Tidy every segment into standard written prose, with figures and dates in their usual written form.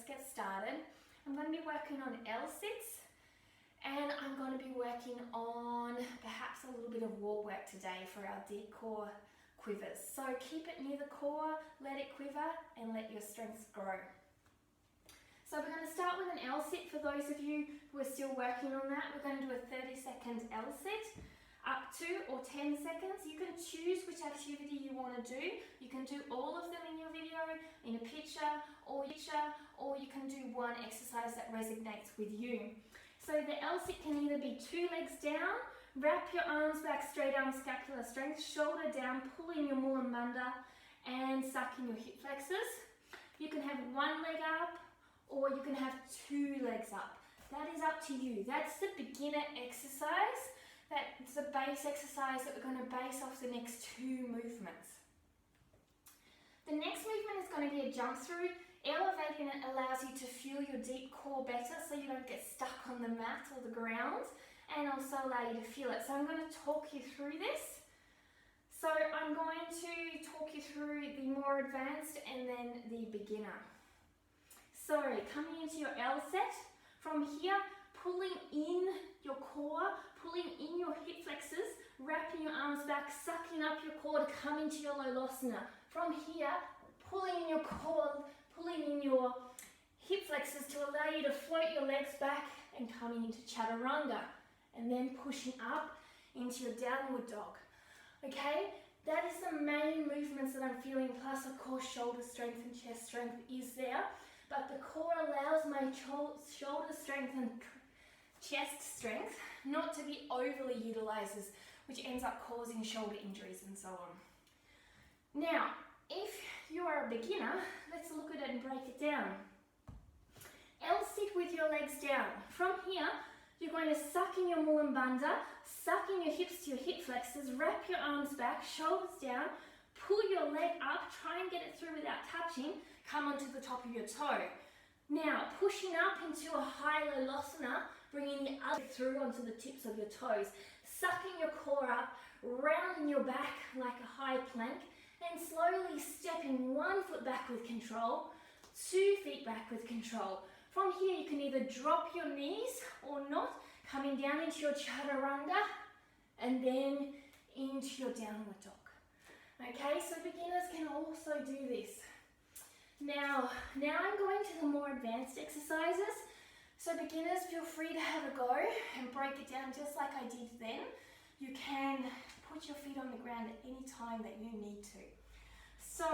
get started. I'm going to be working on L-sits, and I'm going to be working on perhaps a little bit of wall work today for our deep core quivers. So keep it near the core, let it quiver, and let your strengths grow. So we're going to start with an L-sit. For those of you who are still working on that, we're going to do a 30-second L-sit, up to or 10 seconds. You can choose which activity you want to do. You can do all of them in your video, in a picture, or you can do one exercise that resonates with you. So the L-sit can either be 2 legs down, wrap your arms back, straight arm scapular strength, shoulder down, pull in your Mullamanda and suck in your hip flexors. You can have 1 leg up, or you can have 2 legs up. That is up to you. That's the beginner exercise. That's the base exercise that we're going to base off the next 2 movements. The next movement is going to be a jump through. Elevating it allows you to feel your deep core better so you don't get stuck on the mat or the ground, and also allow you to feel it. So I'm going to talk you through this. So I'm going to talk you through the more advanced and then the beginner. So coming into your L set, from here, pulling in your core, pulling in your hip flexors, wrapping your arms back, sucking up your core to come into your Lolasana. From here, pulling in your core, pulling in your hip flexors to allow you to float your legs back and coming into Chaturanga. And then pushing up into your downward dog. Okay, that is the main movements that I'm feeling, plus of course shoulder strength and chest strength is there. But the core allows my shoulder strength and chest strength not to be overly utilized, which ends up causing shoulder injuries and so on. Now, if you are a beginner, let's look at it and break it down. L-sit with your legs down. From here, you're going to suck in your Mullamanda, suck in your hips to your hip flexors, wrap your arms back, shoulders down, pull your leg up, try and get it through without touching, come onto the top of your toe. Now, pushing up into a high Lolasana, bringing the other through onto the tips of your toes, sucking your core up, rounding your back like a high plank, and slowly stepping 1 foot back with control, 2 feet back with control. From here, you can either drop your knees or not, coming down into your Chaturanga, and then into your downward dog. Okay, so beginners can also do this. Now I'm going to the more advanced exercises. So beginners, feel free to have a go and break it down just like I did then. You can put your feet on the ground at any time that you need to. So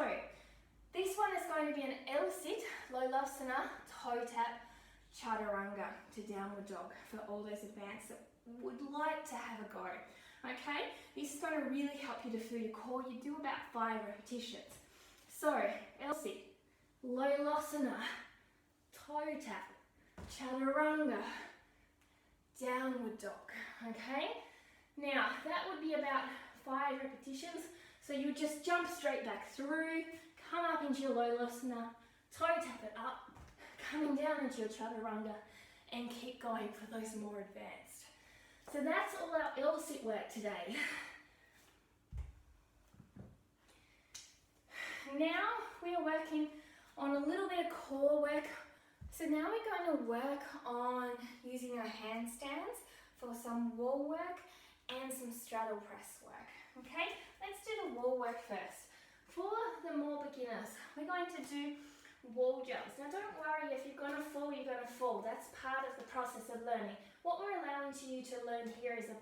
this one is going to be an L-sit, Lolasana, toe tap, Chaturanga to downward dog for all those advanced that would like to have a go. Okay, this is going to really help you to feel your core. You do about 5 repetitions. So L-sit, Lolasana, toe tap, Chaturanga, downward dog. Okay, now that would be about 5 repetitions. So you just jump straight back through, come up into your Lolasana, toe tap it up, coming down into your Chaturanga, and keep going for those more advanced. So that's all our L-sit work today. Now we are working on a little bit of core work. So now we're going to work on using our handstands for some wall work and some straddle press work. Okay, let's do the wall work first. For the more beginners, we're going to do wall jumps. Now don't worry, if you're going to fall, you're going to fall. That's part of the process of learning. What we're allowing you to learn here is a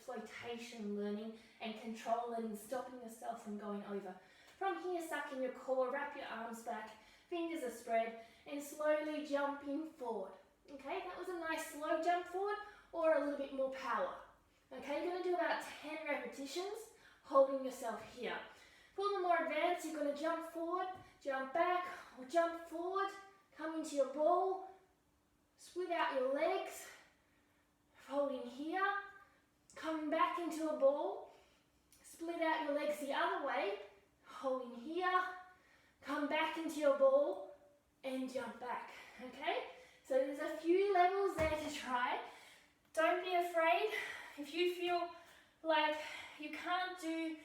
flotation learning and control learning, stopping yourself from going over. From here, suck in your core, wrap your arms back, fingers are spread, and slowly jumping forward. Okay, that was a nice slow jump forward, or a little bit more power. Okay, you're going to do about 10 repetitions, holding yourself here. For the more advanced, you're going to jump forward, jump back, or jump forward, come into your ball, split out your legs, holding here, coming back into a ball, split out your legs the other way, holding here, come back into your ball, and jump back. Okay, so there's a few levels there to try. Don't be afraid. If you feel like you can't do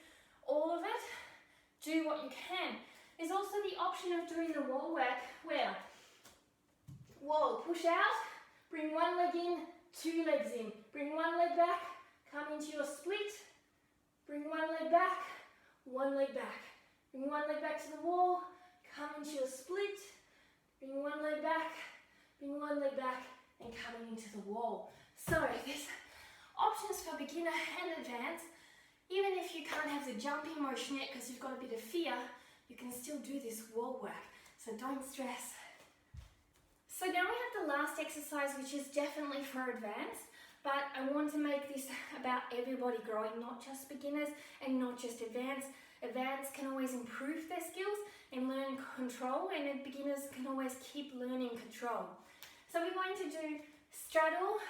all of it, do what you can. There's also the option of doing the wall work where push out, bring one leg in, two legs in. Bring one leg back, come into your split. Bring one leg back, one leg back. Bring one leg back to the wall, come into your split. Bring one leg back, bring one leg back, and coming into the wall. So there's options for beginner and advanced. Even if you can't have the jumping motion yet because you've got a bit of fear, you can still do this wall work. So don't stress. So now we have the last exercise, which is definitely for advanced, but I want to make this about everybody growing, not just beginners and not just advanced. Advanced can always improve their skills and learn control, and beginners can always keep learning control. So we're going to do straddle